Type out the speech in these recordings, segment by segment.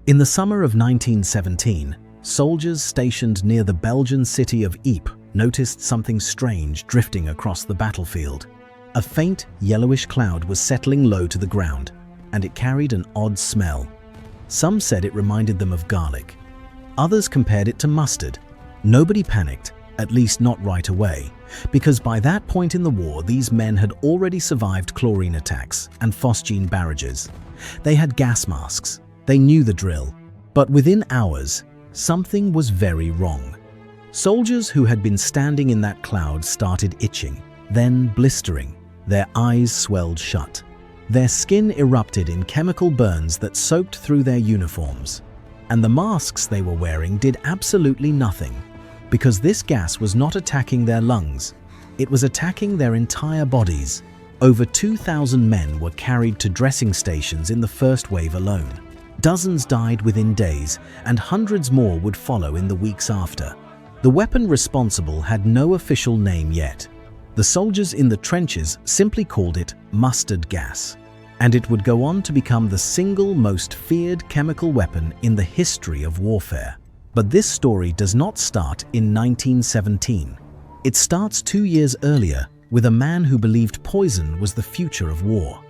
In the summer of 1917, soldiers stationed near the Belgian city of Ypres noticed something strange drifting across the battlefield. A faint, yellowish cloud was settling low to the ground, and it carried an odd smell. Some said it reminded them of garlic. Others compared it to mustard. Nobody panicked, at least not right away, because by that point in the war, these men had already survived chlorine attacks and phosgene barrages. They had gas masks. They knew the drill. But within hours, something was very wrong. Soldiers who had been standing in that cloud started itching, then blistering. Their eyes swelled shut. Their skin erupted in chemical burns that soaked through their uniforms. And the masks they were wearing did absolutely nothing, because this gas was not attacking their lungs. It was attacking their entire bodies. Over 2,000 men were carried to dressing stations in the first wave alone. Dozens died within days, and hundreds more would follow in the weeks after. The weapon responsible had no official name yet. The soldiers in the trenches simply called it mustard gas, and it would go on to become the single most feared chemical weapon in the history of warfare. But this story does not start in 1917. It starts 2 years earlier with a man who believed poison was the future of war.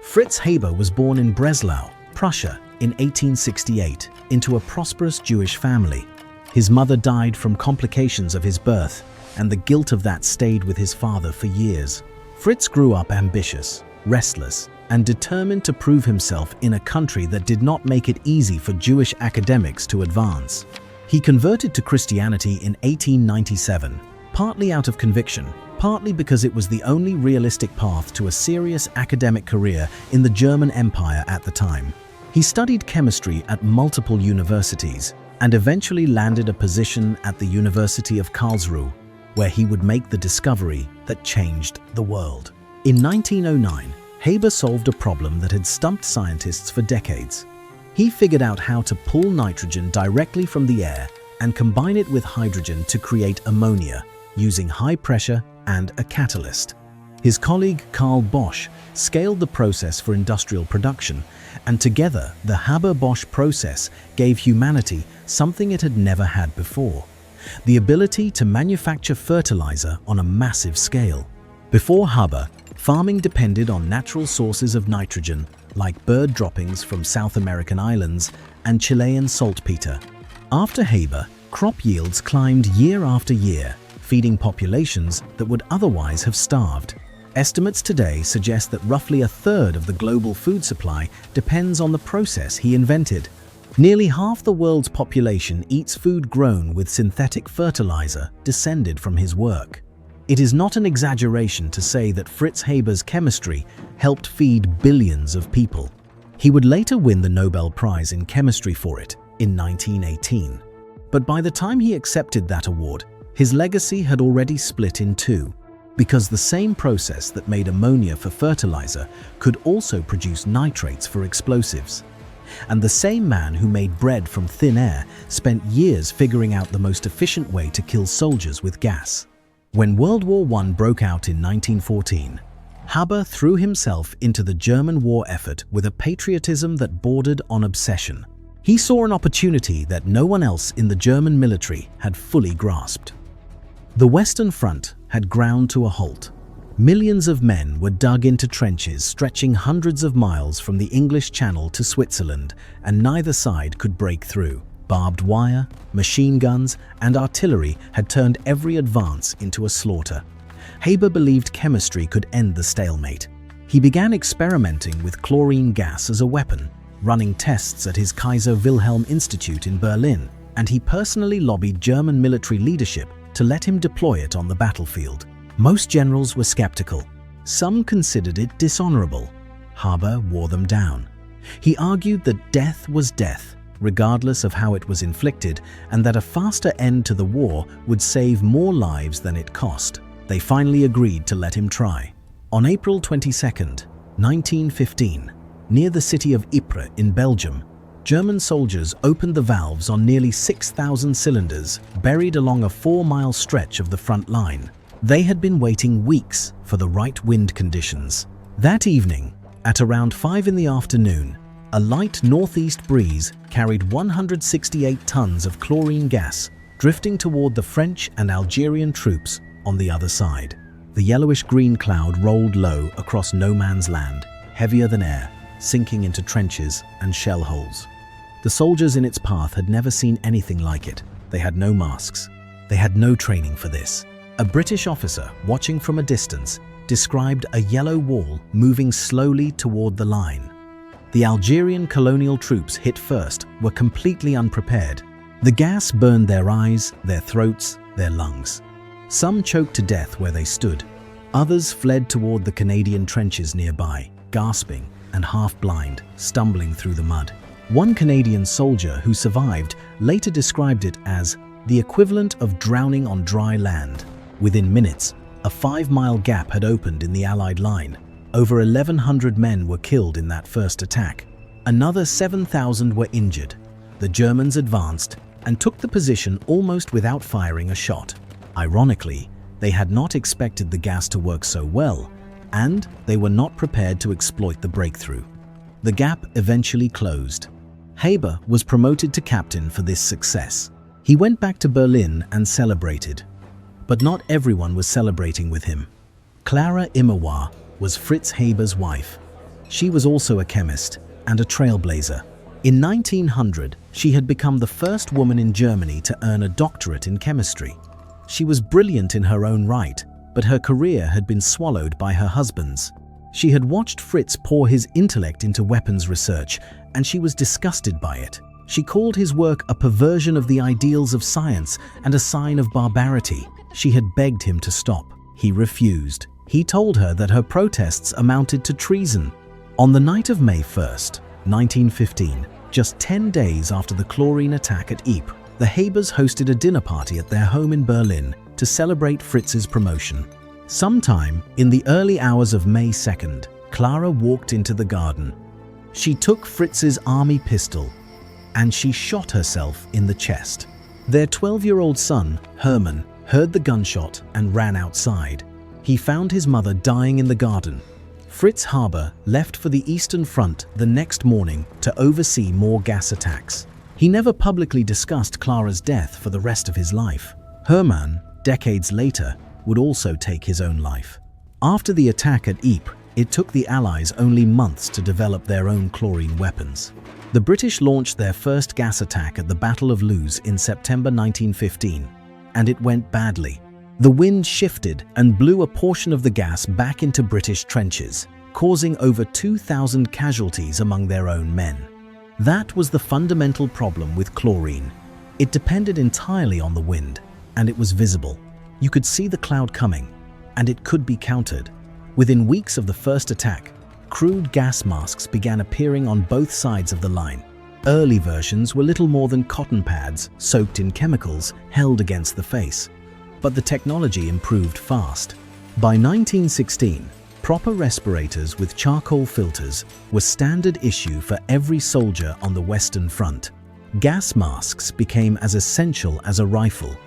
Fritz Haber was born in Breslau, Prussia, in 1868, into a prosperous Jewish family. His mother died from complications of his birth, and the guilt of that stayed with his father for years. Fritz grew up ambitious, restless, and determined to prove himself in a country that did not make it easy for Jewish academics to advance. He converted to Christianity in 1897, partly out of conviction, partly because it was the only realistic path to a serious academic career in the German Empire at the time. He studied chemistry at multiple universities and eventually landed a position at the University of Karlsruhe, where he would make the discovery that changed the world. In 1909, Haber solved a problem that had stumped scientists for decades. He figured out how to pull nitrogen directly from the air and combine it with hydrogen to create ammonia, using high pressure and a catalyst. His colleague Carl Bosch scaled the process for industrial production, and together the Haber-Bosch process gave humanity something it had never had before: the ability to manufacture fertilizer on a massive scale. Before Haber, farming depended on natural sources of nitrogen, like bird droppings from South American islands and Chilean saltpeter. After Haber, crop yields climbed year after year, feeding populations that would otherwise have starved. Estimates today suggest that roughly a third of the global food supply depends on the process he invented. Nearly half the world's population eats food grown with synthetic fertilizer descended from his work. It is not an exaggeration to say that Fritz Haber's chemistry helped feed billions of people. He would later win the Nobel Prize in Chemistry for it in 1918. But by the time he accepted that award, his legacy had already split in two, because the same process that made ammonia for fertilizer could also produce nitrates for explosives. And the same man who made bread from thin air spent years figuring out the most efficient way to kill soldiers with gas. When World War I broke out in 1914, Haber threw himself into the German war effort with a patriotism that bordered on obsession. He saw an opportunity that no one else in the German military had fully grasped. The Western Front had ground to a halt. Millions of men were dug into trenches stretching hundreds of miles from the English Channel to Switzerland, and neither side could break through. Barbed wire, machine guns, and artillery had turned every advance into a slaughter. Haber believed chemistry could end the stalemate. He began experimenting with chlorine gas as a weapon, running tests at his Kaiser Wilhelm Institute in Berlin, and he personally lobbied German military leadership to let him deploy it on the battlefield. Most generals were skeptical. Some considered it dishonorable. Haber wore them down. He argued that death was death, regardless of how it was inflicted, and that a faster end to the war would save more lives than it cost. They finally agreed to let him try. On April 22, 1915, near the city of Ypres in Belgium, German soldiers opened the valves on nearly 6,000 cylinders buried along a 4-mile stretch of the front line. They had been waiting weeks for the right wind conditions. That evening, at around 5 in the afternoon, A light northeast breeze carried 168 tons of chlorine gas drifting toward the French and Algerian troops on the other side. The yellowish-green cloud rolled low across no man's land, heavier than air, sinking into trenches and shell holes. The soldiers in its path had never seen anything like it. They had no masks. They had no training for this. A British officer, watching from a distance, described a yellow wall moving slowly toward the line. The Algerian colonial troops hit first were completely unprepared. The gas burned their eyes, their throats, their lungs. Some choked to death where they stood. Others fled toward the Canadian trenches nearby, gasping and half-blind, stumbling through the mud. One Canadian soldier who survived later described it as the equivalent of drowning on dry land. Within minutes, a 5-mile gap had opened in the Allied line. Over 1,100 men were killed in that first attack. Another 7,000 were injured. The Germans advanced and took the position almost without firing a shot. Ironically, they had not expected the gas to work so well, and they were not prepared to exploit the breakthrough. The gap eventually closed. Haber was promoted to captain for this success. He went back to Berlin and celebrated. But not everyone was celebrating with him. Clara Immerwahr was Fritz Haber's wife. She was also a chemist and a trailblazer. In 1900, she had become the first woman in Germany to earn a doctorate in chemistry. She was brilliant in her own right, but her career had been swallowed by her husband's. She had watched Fritz pour his intellect into weapons research, and she was disgusted by it. She called his work a perversion of the ideals of science and a sign of barbarity. She had begged him to stop. He refused. He told her that her protests amounted to treason. On the night of May 1st, 1915, just 10 days after the chlorine attack at Ypres, the Habers hosted a dinner party at their home in Berlin to celebrate Fritz's promotion. Sometime in the early hours of May 2nd, Clara walked into the garden. She took Fritz's army pistol and she shot herself in the chest. Their 12-year-old son, Hermann, heard the gunshot and ran outside. He found his mother dying in the garden. Fritz Haber left for the Eastern Front the next morning to oversee more gas attacks. He never publicly discussed Clara's death for the rest of his life. Hermann, decades later, would also take his own life. After the attack at Ypres, it took the Allies only months to develop their own chlorine weapons. The British launched their first gas attack at the Battle of Loos in September 1915, and it went badly. The wind shifted and blew a portion of the gas back into British trenches, causing over 2,000 casualties among their own men. That was the fundamental problem with chlorine. It depended entirely on the wind, and it was visible. You could see the cloud coming, and it could be countered. Within weeks of the first attack, crude gas masks began appearing on both sides of the line. Early versions were little more than cotton pads soaked in chemicals held against the face. But the technology improved fast. By 1916, proper respirators with charcoal filters were standard issue for every soldier on the Western Front. Gas masks became as essential as a rifle.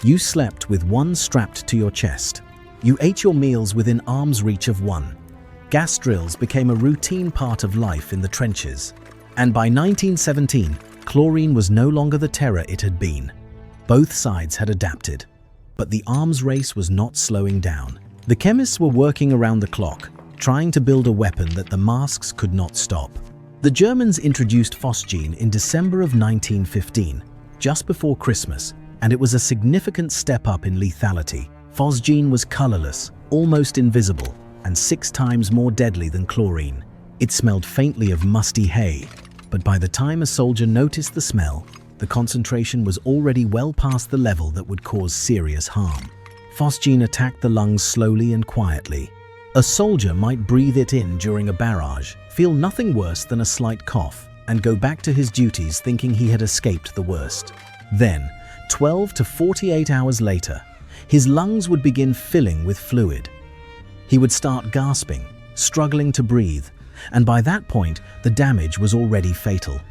You slept with one strapped to your chest. You ate your meals within arm's reach of one. Gas drills became a routine part of life in the trenches. And by 1917, chlorine was no longer the terror it had been. Both sides had adapted. But the arms race was not slowing down. The chemists were working around the clock, trying to build a weapon that the masks could not stop. The Germans introduced phosgene in December of 1915, just before Christmas, and it was a significant step up in lethality. Phosgene was colorless, almost invisible, and 6 times more deadly than chlorine. It smelled faintly of musty hay, but by the time a soldier noticed the smell, the concentration was already well past the level that would cause serious harm. Phosgene attacked the lungs slowly and quietly. A soldier might breathe it in during a barrage, feel nothing worse than a slight cough, and go back to his duties thinking he had escaped the worst. Then, 12 to 48 hours later, his lungs would begin filling with fluid. He would start gasping, struggling to breathe, and by that point, the damage was already fatal.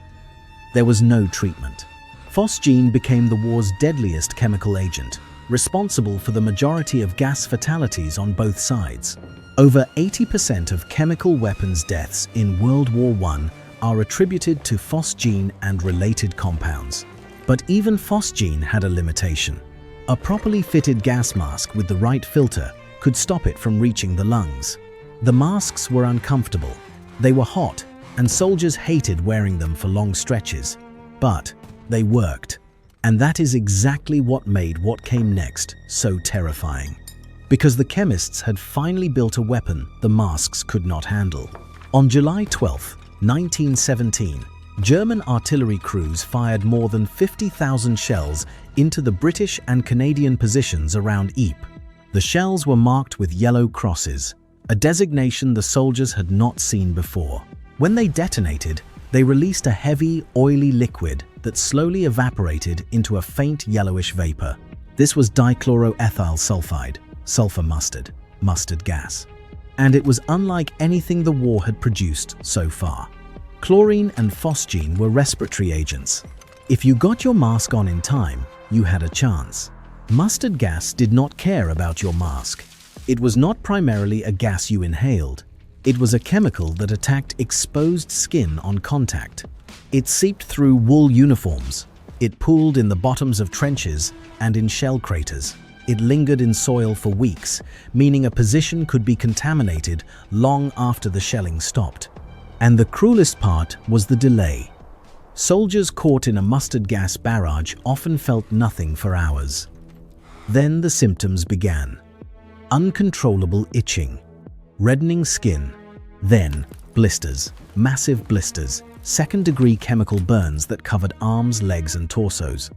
There was no treatment. Phosgene became the war's deadliest chemical agent, responsible for the majority of gas fatalities on both sides. Over 80% of chemical weapons deaths in World War I are attributed to phosgene and related compounds. But even phosgene had a limitation. A properly fitted gas mask with the right filter could stop it from reaching the lungs. The masks were uncomfortable. They were hot, and soldiers hated wearing them for long stretches. But they worked. And that is exactly what made what came next so terrifying. Because the chemists had finally built a weapon the masks could not handle. On July 12, 1917, German artillery crews fired more than 50,000 shells into the British and Canadian positions around Ypres. The shells were marked with yellow crosses, a designation the soldiers had not seen before. When they detonated, they released a heavy, oily liquid that slowly evaporated into a faint yellowish vapor. This was dichloroethyl sulfide, sulfur mustard gas. And it was unlike anything the war had produced so far. Chlorine and phosgene were respiratory agents. If you got your mask on in time, you had a chance. Mustard gas did not care about your mask. It was not primarily a gas you inhaled. It was a chemical that attacked exposed skin on contact. It seeped through wool uniforms. It pooled in the bottoms of trenches and in shell craters. It lingered in soil for weeks, meaning a position could be contaminated long after the shelling stopped. And the cruelest part was the delay. Soldiers caught in a mustard gas barrage often felt nothing for hours. Then the symptoms began. Uncontrollable itching, reddening skin, then blisters, massive blisters, second-degree chemical burns that covered arms, legs, and torsos.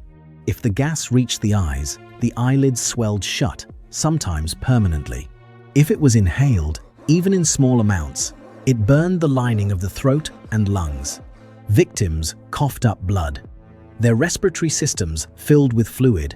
If the gas reached the eyes, the eyelids swelled shut, sometimes permanently. If it was inhaled, even in small amounts, it burned the lining of the throat and lungs. Victims coughed up blood, their respiratory systems filled with fluid.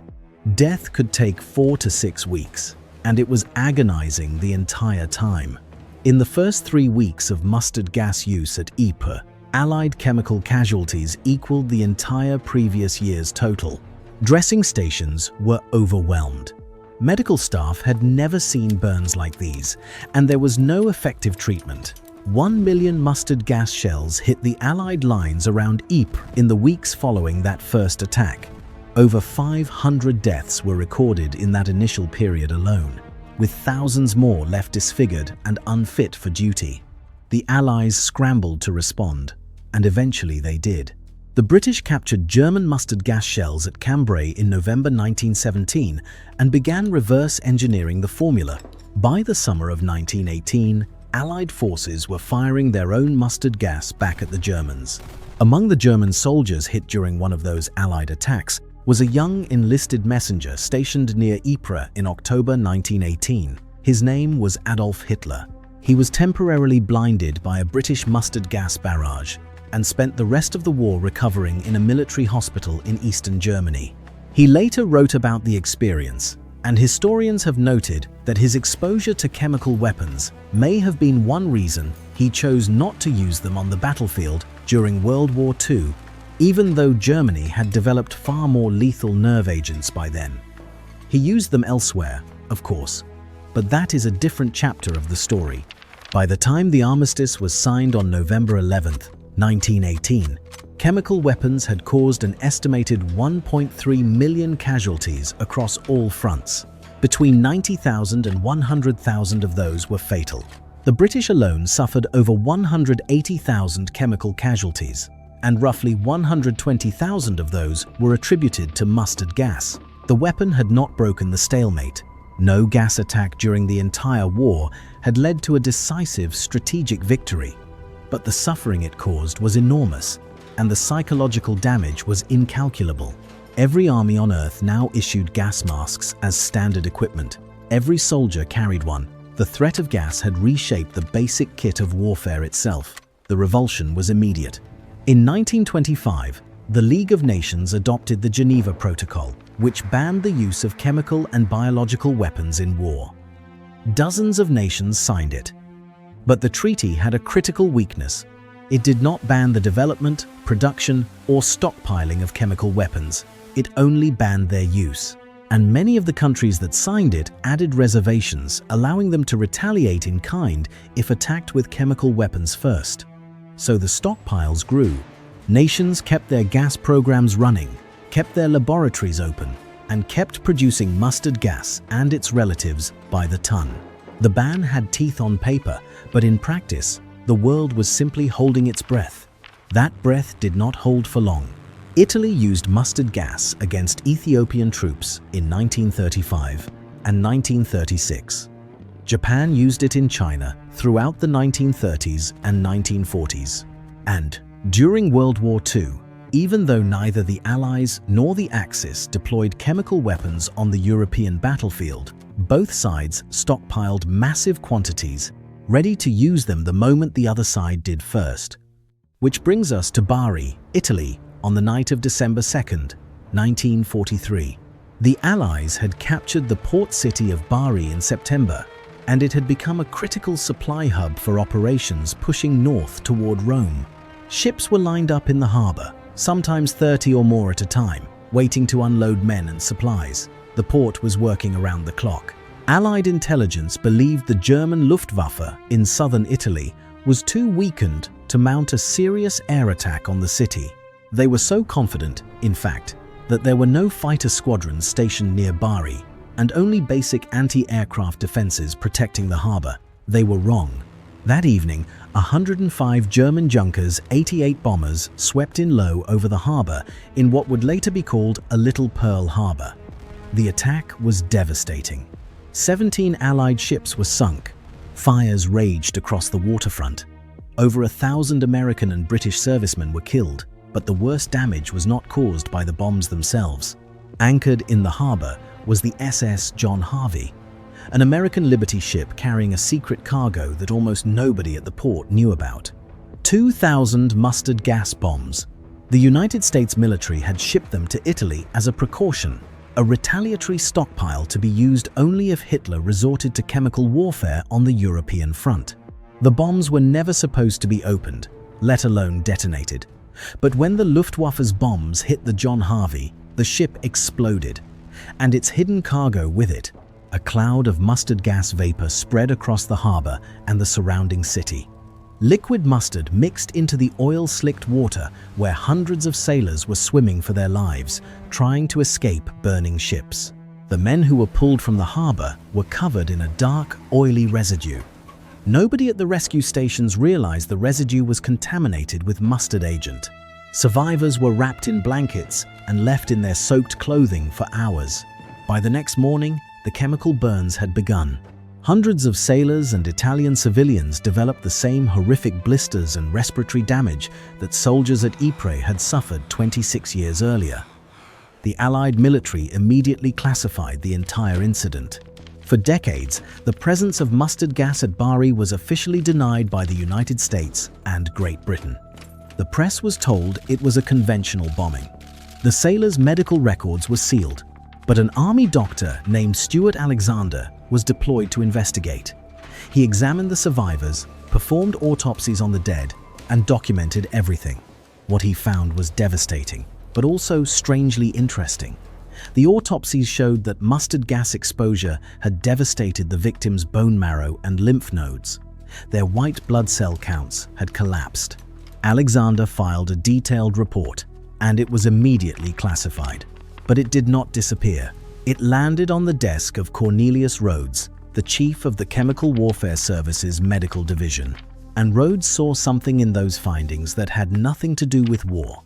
Death could take 4 to 6 weeks, and it was agonizing the entire time. In the first 3 weeks of mustard gas use at Ypres, Allied chemical casualties equaled the entire previous year's total. Dressing stations were overwhelmed. Medical staff had never seen burns like these, and there was no effective treatment. 1 million mustard gas shells hit the Allied lines around Ypres in the weeks following that first attack. Over 500 deaths were recorded in that initial period alone, with thousands more left disfigured and unfit for duty. The Allies scrambled to respond, and eventually they did. The British captured German mustard gas shells at Cambrai in November 1917 and began reverse engineering the formula. By the summer of 1918, Allied forces were firing their own mustard gas back at the Germans. Among the German soldiers hit during one of those Allied attacks was a young enlisted messenger stationed near Ypres in October 1918. His name was Adolf Hitler. He was temporarily blinded by a British mustard gas barrage and spent the rest of the war recovering in a military hospital in eastern Germany. He later wrote about the experience, and historians have noted that his exposure to chemical weapons may have been one reason he chose not to use them on the battlefield during World War II, even though Germany had developed far more lethal nerve agents by then. He used them elsewhere, of course, but that is a different chapter of the story. By the time the armistice was signed on November 11, 1918, chemical weapons had caused an estimated 1.3 million casualties across all fronts. Between 90,000 and 100,000 of those were fatal. The British alone suffered over 180,000 chemical casualties, and roughly 120,000 of those were attributed to mustard gas. The weapon had not broken the stalemate. No gas attack during the entire war had led to a decisive strategic victory. But the suffering it caused was enormous, and the psychological damage was incalculable. Every army on Earth now issued gas masks as standard equipment. Every soldier carried one. The threat of gas had reshaped the basic kit of warfare itself. The revulsion was immediate. In 1925, the League of Nations adopted the Geneva Protocol, which banned the use of chemical and biological weapons in war. Dozens of nations signed it. But the treaty had a critical weakness. It did not ban the development, production, or stockpiling of chemical weapons. It only banned their use. And many of the countries that signed it added reservations, allowing them to retaliate in kind if attacked with chemical weapons first. So the stockpiles grew. Nations kept their gas programs running, kept their laboratories open, and kept producing mustard gas and its relatives by the ton. The ban had teeth on paper, but in practice, the world was simply holding its breath. That breath did not hold for long. Italy used mustard gas against Ethiopian troops in 1935 and 1936. Japan used it in China throughout the 1930s and 1940s. And during World War II, even though neither the Allies nor the Axis deployed chemical weapons on the European battlefield, both sides stockpiled massive quantities, ready to use them the moment the other side did first. Which brings us to Bari, Italy, on the night of December 2nd, 1943. The Allies had captured the port city of Bari in September, and it had become a critical supply hub for operations pushing north toward Rome. Ships were lined up in the harbor, sometimes 30 or more at a time, waiting to unload men and supplies. The port was working around the clock. Allied intelligence believed the German Luftwaffe in southern Italy was too weakened to mount a serious air attack on the city. They were so confident, in fact, that there were no fighter squadrons stationed near Bari and only basic anti-aircraft defenses protecting the harbor. They were wrong. That evening, 105 German Junkers 88 bombers swept in low over the harbor in what would later be called a Little Pearl Harbor. The attack was devastating. 17 Allied ships were sunk. Fires raged across the waterfront. Over 1,000 American and British servicemen were killed, but the worst damage was not caused by the bombs themselves. Anchored in the harbor was the SS John Harvey, an American Liberty ship carrying a secret cargo that almost nobody at the port knew about. 2,000 mustard gas bombs. The United States military had shipped them to Italy as a precaution, a retaliatory stockpile to be used only if Hitler resorted to chemical warfare on the European front. The bombs were never supposed to be opened, let alone detonated. But when the Luftwaffe's bombs hit the John Harvey, the ship exploded, and its hidden cargo with it. A cloud of mustard gas vapor spread across the harbor and the surrounding city. Liquid mustard mixed into the oil-slicked water where hundreds of sailors were swimming for their lives, trying to escape burning ships. The men who were pulled from the harbor were covered in a dark, oily residue. Nobody at the rescue stations realized the residue was contaminated with mustard agent. Survivors were wrapped in blankets and left in their soaked clothing for hours. By the next morning, the chemical burns had begun. Hundreds of sailors and Italian civilians developed the same horrific blisters and respiratory damage that soldiers at Ypres had suffered 26 years earlier. The Allied military immediately classified the entire incident. For decades, the presence of mustard gas at Bari was officially denied by the United States and Great Britain. The press was told it was a conventional bombing. The sailors' medical records were sealed, but an army doctor named Stuart Alexander was deployed to investigate. He examined the survivors, performed autopsies on the dead, and documented everything. What he found was devastating, but also strangely interesting. The autopsies showed that mustard gas exposure had devastated the victims' bone marrow and lymph nodes. Their white blood cell counts had collapsed. Alexander filed a detailed report, and it was immediately classified. But it did not disappear. It landed on the desk of Cornelius Rhodes, the chief of the Chemical Warfare Service's medical division. And Rhodes saw something in those findings that had nothing to do with war.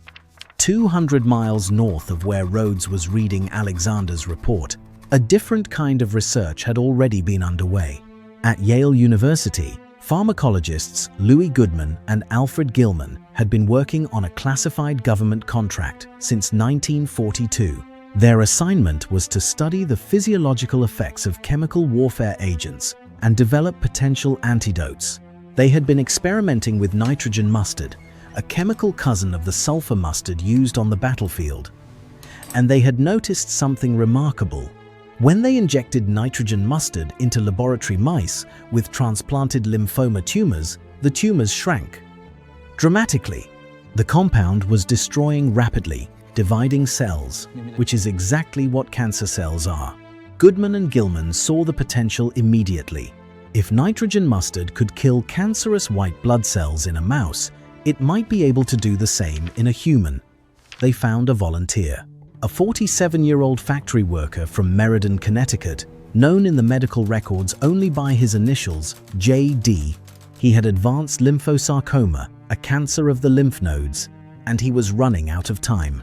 200 miles north of where Rhodes was reading Alexander's report, a different kind of research had already been underway. At Yale University, pharmacologists Louis Goodman and Alfred Gilman had been working on a classified government contract since 1942. Their assignment was to study the physiological effects of chemical warfare agents and develop potential antidotes. They had been experimenting with nitrogen mustard, a chemical cousin of the sulfur mustard used on the battlefield. And they had noticed something remarkable. When they injected nitrogen mustard into laboratory mice with transplanted lymphoma tumors, the tumors shrank dramatically. The compound was destroying rapidly, dividing cells, which is exactly what cancer cells are. Goodman and Gilman saw the potential immediately. If nitrogen mustard could kill cancerous white blood cells in a mouse, it might be able to do the same in a human. They found a volunteer, a 47-year-old factory worker from Meriden, Connecticut, known in the medical records only by his initials, JD. He had advanced lymphosarcoma, a cancer of the lymph nodes, and he was running out of time.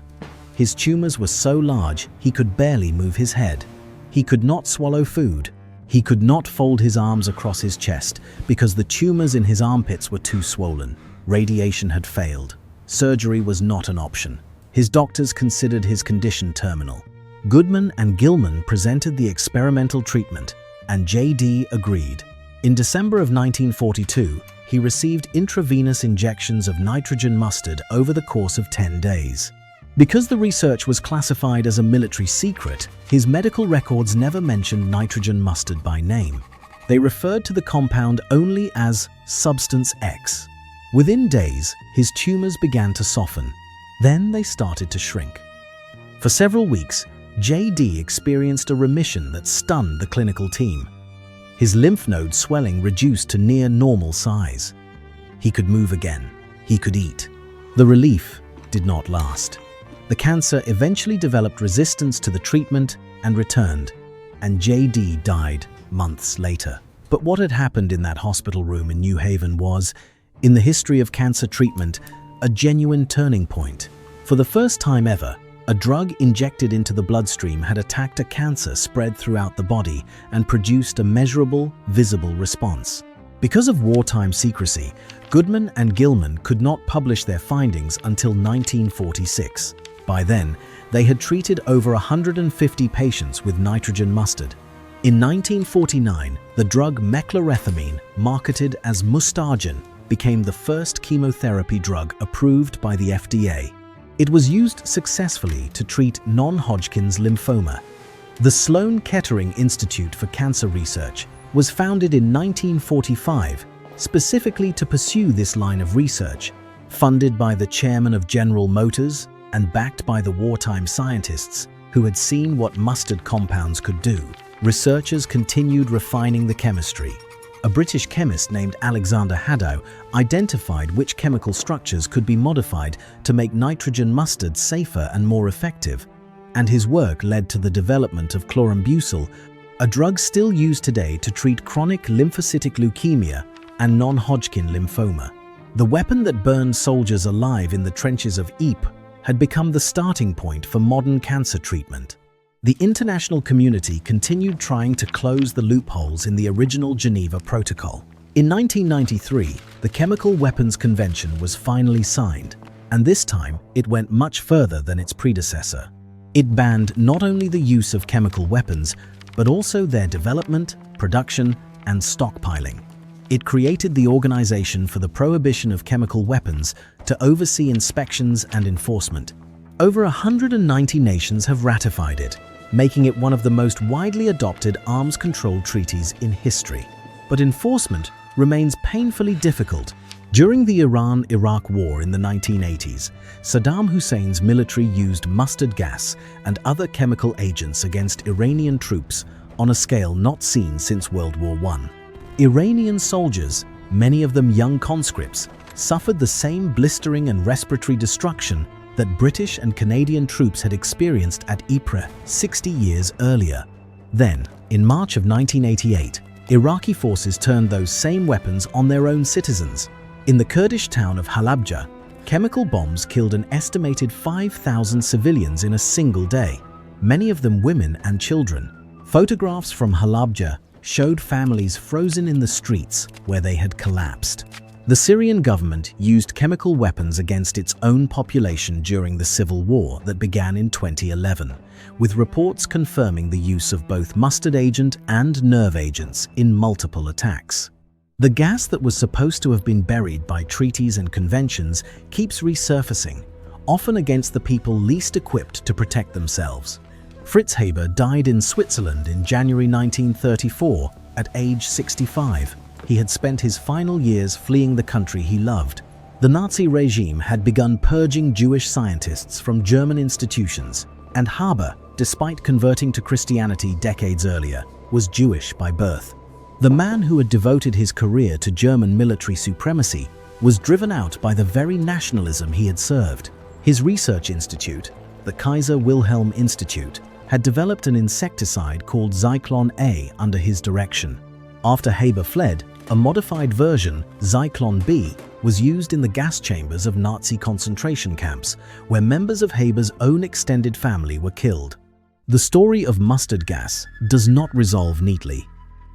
His tumors were so large he could barely move his head. He could not swallow food. He could not fold his arms across his chest because the tumors in his armpits were too swollen. Radiation had failed. Surgery was not an option. His doctors considered his condition terminal. Goodman and Gilman presented the experimental treatment, and JD agreed. In December of 1942, he received intravenous injections of nitrogen mustard over the course of 10 days. Because the research was classified as a military secret, his medical records never mentioned nitrogen mustard by name. They referred to the compound only as Substance X. Within days, his tumors began to soften. Then they started to shrink. For several weeks, JD experienced a remission that stunned the clinical team. His lymph node swelling reduced to near normal size. He could move again. He could eat. The relief did not last. The cancer eventually developed resistance to the treatment and returned, and JD died months later. But what had happened in that hospital room in New Haven was, in the history of cancer treatment, a genuine turning point. For the first time ever, a drug injected into the bloodstream had attacked a cancer spread throughout the body and produced a measurable, visible response. Because of wartime secrecy, Goodman and Gilman could not publish their findings until 1946. By then, they had treated over 150 patients with nitrogen mustard. In 1949, the drug meclorethamine, marketed as Mustargen, became the first chemotherapy drug approved by the FDA. It was used successfully to treat non-Hodgkin's lymphoma. The Sloan Kettering Institute for Cancer Research was founded in 1945 specifically to pursue this line of research, funded by the chairman of General Motors and backed by the wartime scientists who had seen what mustard compounds could do. Researchers continued refining the chemistry. A British chemist named Alexander Haddow identified which chemical structures could be modified to make nitrogen mustard safer and more effective, and his work led to the development of chlorambucil, a drug still used today to treat chronic lymphocytic leukemia and non-Hodgkin lymphoma. The weapon that burned soldiers alive in the trenches of Ypres had become the starting point for modern cancer treatment. The international community continued trying to close the loopholes in the original Geneva Protocol. In 1993, the Chemical Weapons Convention was finally signed, and this time it went much further than its predecessor. It banned not only the use of chemical weapons, but also their development, production, and stockpiling. It created the Organization for the Prohibition of Chemical Weapons to oversee inspections and enforcement. Over 190 nations have ratified it, making it one of the most widely adopted arms control treaties in history. But enforcement remains painfully difficult. During the Iran-Iraq War in the 1980s, Saddam Hussein's military used mustard gas and other chemical agents against Iranian troops on a scale not seen since World War I. Iranian soldiers, many of them young conscripts, suffered the same blistering and respiratory destruction that British and Canadian troops had experienced at Ypres 60 years earlier. Then, in March of 1988, Iraqi forces turned those same weapons on their own citizens. In the Kurdish town of Halabja, chemical bombs killed an estimated 5,000 civilians in a single day, many of them women and children. Photographs from Halabja showed families frozen in the streets where they had collapsed. The Syrian government used chemical weapons against its own population during the civil war that began in 2011, with reports confirming the use of both mustard agent and nerve agents in multiple attacks. The gas that was supposed to have been buried by treaties and conventions keeps resurfacing, often against the people least equipped to protect themselves. Fritz Haber died in Switzerland in January 1934 at age 65. He had spent his final years fleeing the country he loved. The Nazi regime had begun purging Jewish scientists from German institutions, and Haber, despite converting to Christianity decades earlier, was Jewish by birth. The man who had devoted his career to German military supremacy was driven out by the very nationalism he had served. His research institute, the Kaiser Wilhelm Institute, had developed an insecticide called Zyklon A under his direction. After Haber fled, a modified version, Zyklon B, was used in the gas chambers of Nazi concentration camps, where members of Haber's own extended family were killed. The story of mustard gas does not resolve neatly.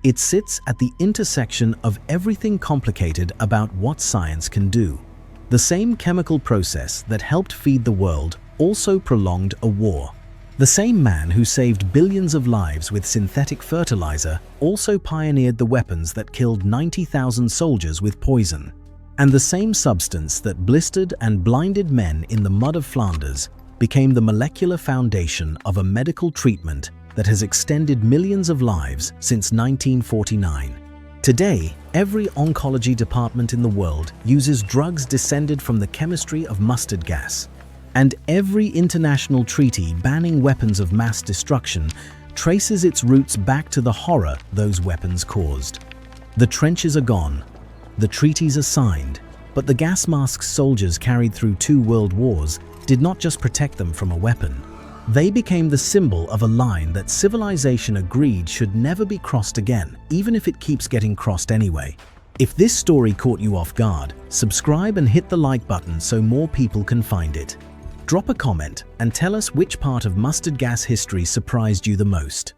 It sits at the intersection of everything complicated about what science can do. The same chemical process that helped feed the world also prolonged a war. The same man who saved billions of lives with synthetic fertilizer also pioneered the weapons that killed 90,000 soldiers with poison. And the same substance that blistered and blinded men in the mud of Flanders became the molecular foundation of a medical treatment that has extended millions of lives since 1949. Today, every oncology department in the world uses drugs descended from the chemistry of mustard gas. And every international treaty banning weapons of mass destruction traces its roots back to the horror those weapons caused. The trenches are gone, the treaties are signed, but the gas masks soldiers carried through 2 world wars did not just protect them from a weapon. They became the symbol of a line that civilization agreed should never be crossed again, even if it keeps getting crossed anyway. If this story caught you off guard, subscribe and hit the like button so more people can find it. Drop a comment and tell us which part of mustard gas history surprised you the most.